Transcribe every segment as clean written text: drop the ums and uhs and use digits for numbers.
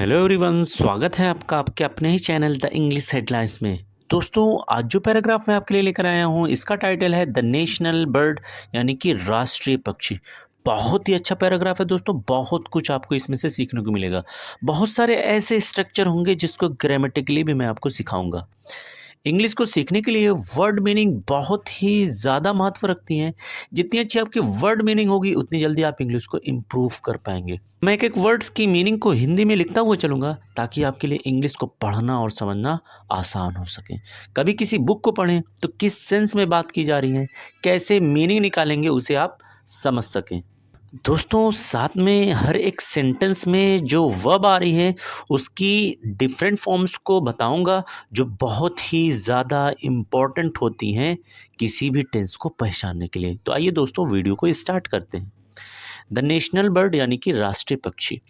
Hello everyone, स्वागत है आपका आपके अपने ही चैनल द इंग्लिश हेडलाइंस में। दोस्तों, आज जो पैराग्राफ मैं आपके लिए लेकर आया हूँ इसका टाइटल है द नेशनल बर्ड, यानी कि राष्ट्रीय पक्षी। बहुत ही अच्छा पैराग्राफ है दोस्तों, बहुत कुछ आपको इसमें से सीखने को मिलेगा। बहुत सारे ऐसे स्ट्रक्चर होंगे जिसको ग्रामेटिकली भी मैं आपको सिखाऊंगा। इंग्लिश को सीखने के लिए वर्ड मीनिंग बहुत ही ज़्यादा महत्व रखती हैं। जितनी अच्छी आपकी वर्ड मीनिंग होगी उतनी जल्दी आप इंग्लिश को इम्प्रूव कर पाएंगे। मैं एक एक वर्ड्स की मीनिंग को हिंदी में लिखता हुआ चलूँगा ताकि आपके लिए इंग्लिश को पढ़ना और समझना आसान हो सके। कभी किसी बुक को पढ़ें तो किस सेंस में बात की जा रही है, कैसे मीनिंग निकालेंगे उसे आप समझ सकें। दोस्तों, साथ में हर एक सेंटेंस में जो वर्ब आ रही है उसकी डिफरेंट फॉर्म्स को बताऊंगा, जो बहुत ही ज़्यादा इम्पॉर्टेंट होती हैं किसी भी टेंस को पहचानने के लिए। तो आइए दोस्तों, वीडियो को स्टार्ट करते हैं। द नेशनल बर्ड यानी कि राष्ट्रीय पक्षी।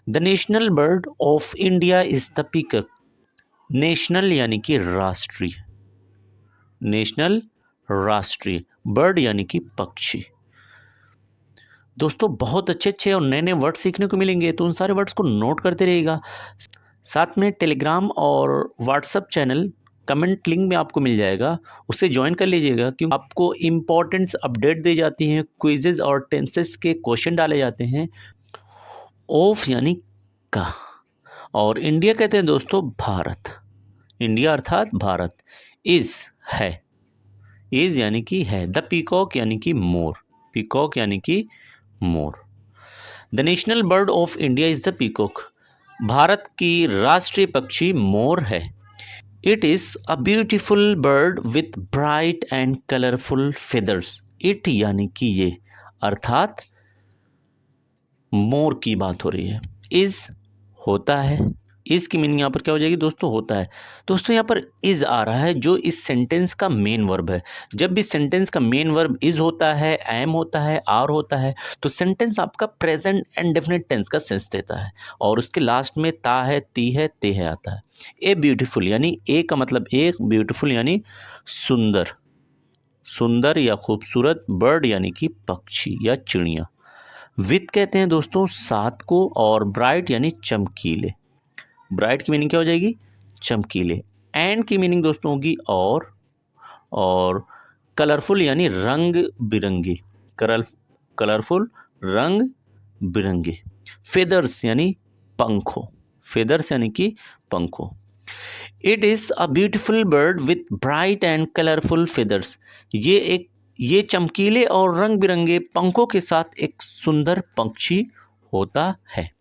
The national bird of India is the peacock. National यानी कि राष्ट्रीय, नेशनल राष्ट्रीय, बर्ड यानी कि पक्षी। दोस्तों, बहुत अच्छे अच्छे और नए नए वर्ड सीखने को मिलेंगे, तो उन सारे वर्ड्स को नोट करते रहिएगा। साथ में टेलीग्राम और व्हाट्सएप चैनल कमेंट लिंक में आपको मिल जाएगा, उसे ज्वाइन कर लीजिएगा, क्योंकि आपको इम्पोर्टेंट्स अपडेट दी जाती हैं, क्विजेज और टेंसेस के क्वेश्चन डाले जाते हैं। ऑफ यानी का, और इंडिया कहते हैं दोस्तों भारत। इंडिया अर्थात भारत। इज है, इज यानी कि है। द पीकॉक यानी कि मोर, पीकॉक यानी कि मोर। The national bird of India is the peacock. भारत की राष्ट्रीय पक्षी मोर है। It is a beautiful bird with bright and colourful feathers. It यानी कि ये, अर्थात मोर की बात हो रही है। इज होता है, इज की मीनिंग यहाँ पर क्या हो जाएगी दोस्तों, होता है। दोस्तों, यहाँ पर इज आ रहा है जो इस सेंटेंस का मेन वर्ब है। जब भी सेंटेंस का मेन वर्ब इज होता है, एम होता है, आर होता है, तो सेंटेंस आपका प्रेजेंट एंड डेफिनेट टेंस का सेंस देता है, और उसके लास्ट में ता है, ती है, ते है आता है। ए ब्यूटीफुल यानी ए का मतलब एक, ब्यूटीफुल यानी सुंदर, सुंदर या खूबसूरत, बर्ड यानी कि पक्षी या चिड़िया। विथ कहते हैं दोस्तों सात को, और ब्राइट यानी चमकीले। ब्राइट की मीनिंग क्या हो जाएगी, चमकीले। एंड की मीनिंग दोस्तों होगी और कलरफुल यानी रंग बिरंगी, कलरफुल, रंग बिरंगे। फेदर्स यानी पंखों, फेदर्स यानी कि पंखों। It is a beautiful bird with bright and colourful feathers. ये चमकीले और रंग बिरंगे पंखों के साथ एक सुंदर पक्षी होता है।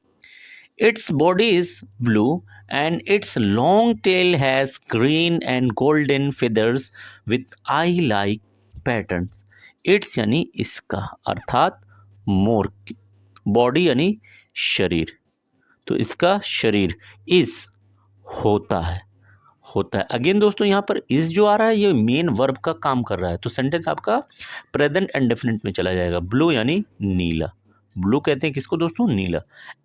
Its body is blue and its long tail has green and golden feathers with eye-like patterns. Its यानी इसका, अर्थात मोर की, बॉडी यानी शरीर, तो इसका शरीर इज होता है, होता है। अगेन दोस्तों, यहाँ पर इज जो आ रहा है ये मेन वर्ब का काम कर रहा है, तो सेंटेंस आपका प्रेजेंट एंड डेफिनेट में चला जाएगा। ब्लू यानी नीला, ब्लू कहते हैं किसको दोस्तों, नीला।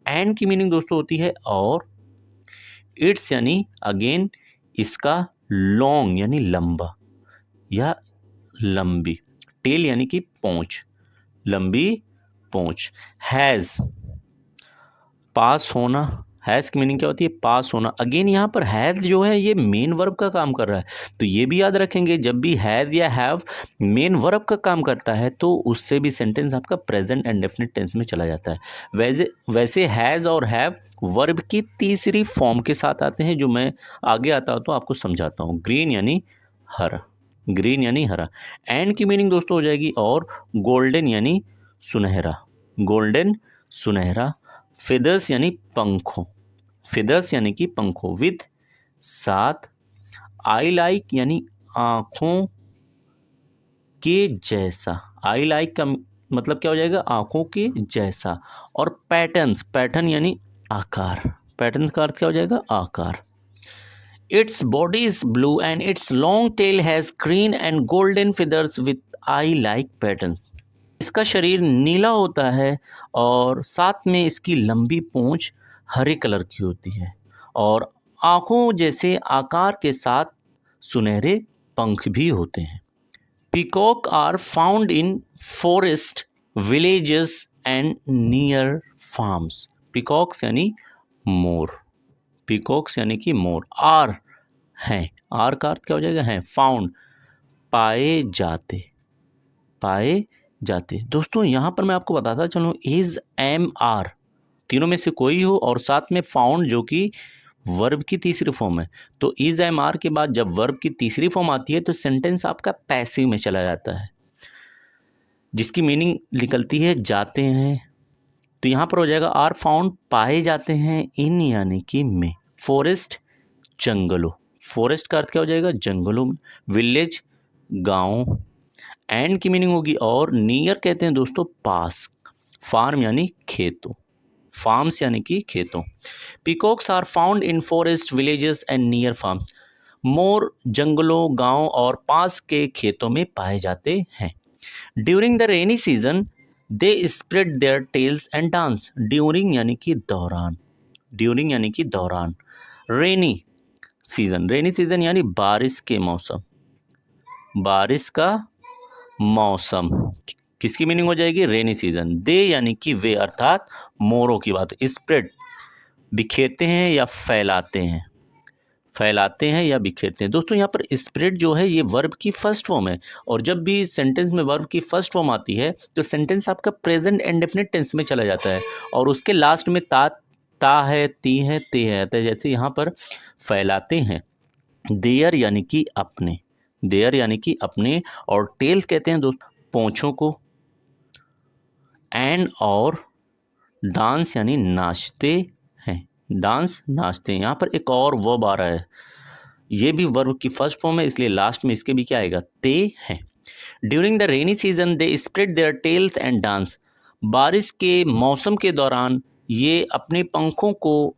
एंड की मीनिंग दोस्तों होती है और। इट्स यानी अगेन इसका, लॉन्ग यानी लंबा या लंबी। टेल यानी कि पूंछ, लंबी पूंछ। हैज, पास होना, हैज़ की मीनिंग क्या होती है, पास होना। अगेन यहाँ पर हैज़ जो है ये मेन वर्ब का काम कर रहा है, तो ये भी याद रखेंगे, जब भी हैज़ या हैव मेन वर्ब का काम करता है तो उससे भी सेंटेंस आपका प्रेजेंट एंड डेफिनेट टेंस में चला जाता है। वैसे हैज़ और हैव वर्ब की तीसरी फॉर्म के साथ आते हैं, जो मैं आगे आता हूँ तो आपको समझाता हूँ। ग्रीन यानी हरा, ग्रीन यानी हरा। एंड की मीनिंग दोस्तों हो जाएगी और। गोल्डन यानी सुनहरा, गोल्डन सुनहरा। फेदर्स यानी पंखों, फेदर्स यानी कि पंखों। विद साथ। आई लाइक यानी आंखों के जैसा, आई लाइक का मतलब क्या हो जाएगा, आंखों के जैसा। और पैटर्न्स, पैटर्न यानी आकार, पैटर्न का अर्थ क्या हो जाएगा, आकार। Its body is blue and it's long tail has green and golden feathers with I like pattern. इसका शरीर नीला होता है और साथ में इसकी लंबी पूंछ हरे कलर की होती है, और आँखों जैसे आकार के साथ सुनहरे पंख भी होते हैं। Peacock are found in forest, villages and near farms. Peacocks यानी मोर, पीकॉक्स यानी कि मोर। आर हैं, आर का अर्थ क्या हो जाएगा, हैं। फाउंड पाए जाते, पाए जाते। दोस्तों यहाँ पर मैं आपको बताता चलूँ, इज, एम, आर तीनों में से कोई हो और साथ में फाउंड जो कि वर्ब की तीसरी फॉर्म है, तो इज, एम, आर के बाद जब वर्ब की तीसरी फॉर्म आती है तो सेंटेंस आपका पैसिव में चला जाता है, जिसकी मीनिंग निकलती है जाते हैं। तो यहाँ पर हो जाएगा आर फाउंड पाए जाते हैं इन यानी कि में। फॉरेस्ट जंगलों, फॉरेस्ट का अर्थ क्या हो जाएगा, जंगलों में। विलेज गांव, एंड की मीनिंग होगी और, नियर कहते हैं दोस्तों पास। फार्म यानी खेतों, फार्म्स यानी कि खेतों। Peacocks are found in forest, villages and near farm. मोर जंगलों, गांव और पास के खेतों में पाए जाते हैं। During the rainy season they spread there tales and dance. During यानी कि दौरान, ड्यूरिंग यानी कि दौरान। रेनी सीजन, रेनी सीजन यानी बारिश के मौसम, बारिश का मौसम, किसकी मीनिंग हो जाएगी, रेनी सीजन। दे यानी कि वे अर्थात मोरों की बात। स्प्रेड बिखेरते हैं या फैलाते हैं, फैलाते हैं या बिखेरते हैं। दोस्तों यहाँ पर स्प्रेड जो है ये वर्ब की फर्स्ट फॉर्म है, और जब भी सेंटेंस में वर्ब की फर्स्ट फॉर्म आती है तो सेंटेंस आपका प्रेजेंट इंडेफिनिट टेंस में चला जाता है और उसके लास्ट में ता है, ती है, ते है। तो जैसे यहाँ पर फैलाते हैं, देयर यानी कि अपने, देयर यानी कि अपने, और टेल कहते हैं दोस्तों पोंछों को, एंड और डांस यानी नाचते हैं, डांस नाचते हैं। यहाँ पर एक और वर्ब आ रहा है, ये भी वर्ब की फर्स्ट फॉर्म है इसलिए लास्ट में इसके भी क्या आएगा, ते हैं। During the rainy season they spread there tales and dance. बारिश के मौसम के दौरान ये अपने पंखों को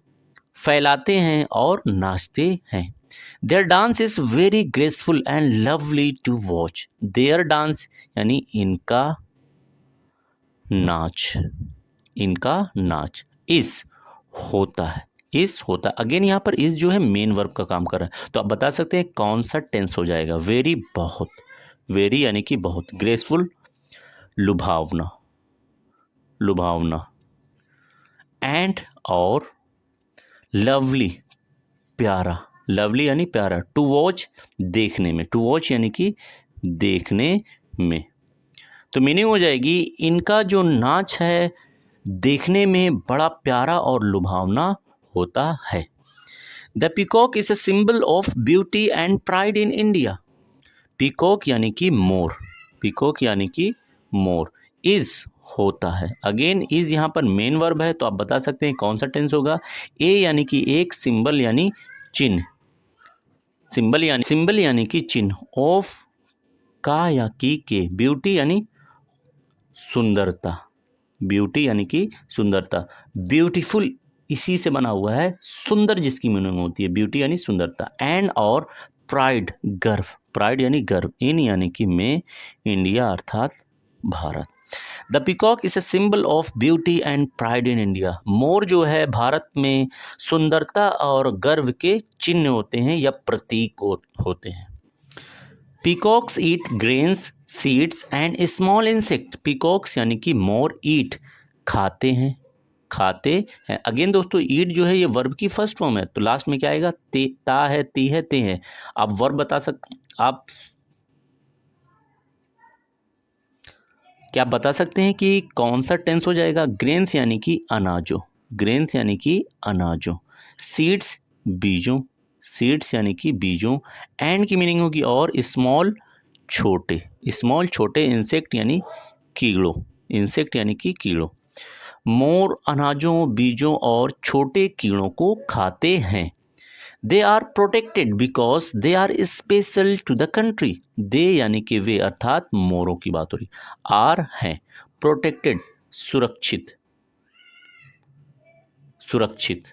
फैलाते हैं और नाचते हैं। Their dance is very graceful and lovely to watch. Their dance यानी इनका नाच, इनका नाच। इस होता है, इस होता है। अगेन यहाँ पर इस जो है मेन वर्ब का काम कर रहा है, तो आप बता सकते हैं कौन सा टेंस हो जाएगा। वेरी बहुत, वेरी यानी कि बहुत। ग्रेसफुल लुभावना, लुभावना। एंड और लवली प्यारा, लवली यानी प्यारा। टू वॉच देखने में, टू वॉच यानी कि देखने में। तो मीनिंग हो जाएगी इनका जो नाच है देखने में बड़ा प्यारा और लुभावना होता है। The peacock is a symbol of beauty and pride in India. Peacock यानी कि मोर, पीकॉक यानी कि मोर। इज होता है, अगेन इज यहाँ पर मेन वर्ब है, तो आप बता सकते हैं कौन सा टेंस होगा। ए यानी कि एक, सिंबल यानी चिन्ह, सिंबल यानी कि चिन्ह। ऑफ का या की के, ब्यूटी यानी सुंदरता, ब्यूटी यानी कि सुंदरता। ब्यूटीफुल इसी से बना हुआ है, सुंदर जिसकी मीनिंग होती है, ब्यूटी यानी सुंदरता। एंड और प्राइड गर्व, प्राइड यानी गर्व। इन यानी कि में, इंडिया अर्थात भारत। The peacock is a symbol of beauty and pride in India. मोर जो है भारत में सुंदरता और गर्व के चिन्ह होते हैं या प्रतीक होते हैं। Peacocks eat grains, seeds and small insect. Peacocks यानी कि मोर, ईट खाते हैं, खाते हैं। अगेन दोस्तों ईट जो है ये वर्ब की फर्स्ट फॉर्म है, तो लास्ट में क्या आएगा, ता है, ती है, ते है। आप वर्ब बता सकते, आप क्या बता सकते हैं कि कौन सा टेंस हो जाएगा। ग्रेन्स यानी कि अनाजों, ग्रेन्स यानी कि अनाजों। सीड्स बीजों, सीड्स यानी कि बीजों। एंड की मीनिंग होगी और, स्मॉल छोटे, स्मॉल छोटे। इंसेक्ट यानी कीड़ों, इंसेक्ट यानी कि कीड़ों। मोर अनाजों, बीजों और छोटे कीड़ों को खाते हैं। They are protected because they are special to the country. They यानी कि वे अर्थात मोरों की बात हो रही। आर हैं, प्रोटेक्टेड सुरक्षित, सुरक्षित।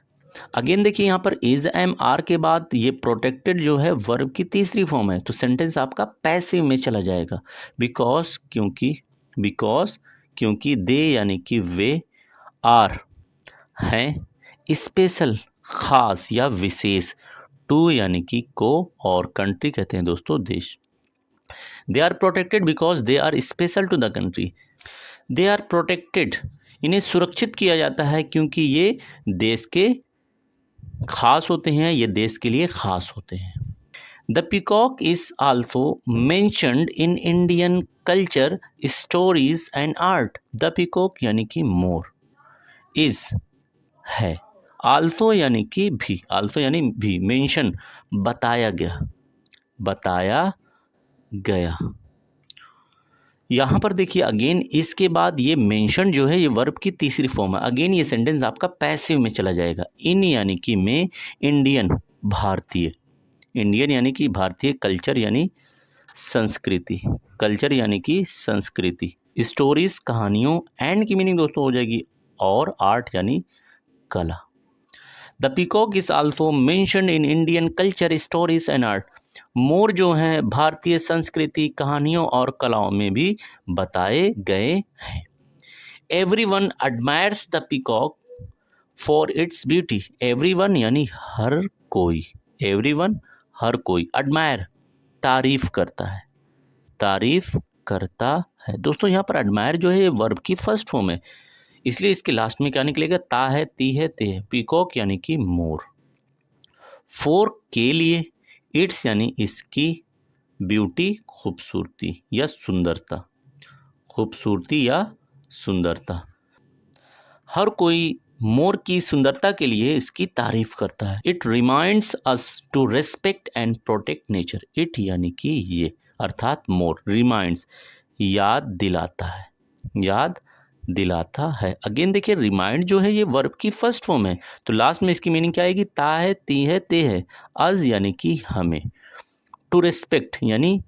अगेन देखिए यहाँ पर इज, एम, आर के बाद ये प्रोटेक्टेड जो है वर्ब की तीसरी फॉर्म है, तो सेंटेंस आपका पैसिव में चला जाएगा। बिकॉज क्योंकि, बिकॉज क्योंकि। दे यानी कि वे, आर हैं, स्पेशल खास या विशेष। टू यानी कि को, और कंट्री कहते हैं दोस्तों देश। They are protected because they are special to the country. They are protected, इन्हें सुरक्षित किया जाता है क्योंकि ये देश के खास होते हैं, ये देश के लिए खास होते हैं। The peacock is also mentioned in Indian culture, stories and art. The peacock यानी कि मोर, इज है, आल्सो यानी कि भी, आल्सो यानी भी, मेंशन बताया गया, बताया गया। यहाँ पर देखिए अगेन इसके बाद ये मेंशन जो है ये वर्ब की तीसरी फॉर्म है। अगेन ये सेंटेंस आपका पैसिव में चला जाएगा। इन यानी कि में, इंडियन भारतीय, इंडियन यानी कि भारतीय, कल्चर यानी संस्कृति, कल्चर यानी कि संस्कृति, स्टोरीज कहानियों, एंड की मीनिंग दोस्तों हो जाएगी और, आर्ट यानी कला। The peacock is also mentioned in Indian culture, stories and art. मोर जो हैं भारतीय संस्कृति, कहानियों और कलाओं में भी बताए गए हैं। Everyone admires the peacock for its beauty. Everyone यानी हर कोई, एवरीवन हर कोई, एडमायर तारीफ करता है, तारीफ करता है। दोस्तों यहाँ पर एडमायर जो है ये वर्ब की फर्स्ट फॉर्म है, इसलिए इसके लास्ट में क्या निकलेगा, ता है, ती है, ते है। पीकॉक यानी कि मोर। फोर के लिए, इट्स यानी इसकी, ब्यूटी खूबसूरती या सुंदरता, खूबसूरती या सुंदरता। हर कोई मोर की सुंदरता के लिए इसकी तारीफ करता है। It reminds us to respect and protect nature. It यानी कि ये, अर्थात मोर, रिमाइंड्स याद दिलाता है, याद दिलाता है। अगेन देखिए रिमाइंड जो है ये वर्ब की फर्स्ट फॉर्म है, तो लास्ट में इसकी मीनिंग क्या आएगी, ता है, ती है, ते है। अज यानी कि हमें, टू रेस्पेक्ट यानी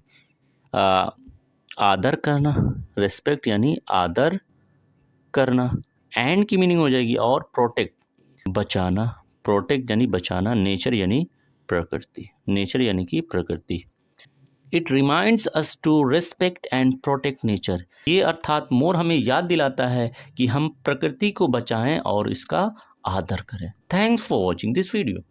आदर करना, रेस्पेक्ट यानी आदर करना, एंड की मीनिंग हो जाएगी और, प्रोटेक्ट बचाना, प्रोटेक्ट यानी बचाना, नेचर यानी प्रकृति, नेचर यानी कि प्रकृति। It reminds us to respect and protect nature. ये अर्थात मोर हमें याद दिलाता है कि हम प्रकृति को बचाएं और इसका आदर करें। Thanks for watching this video.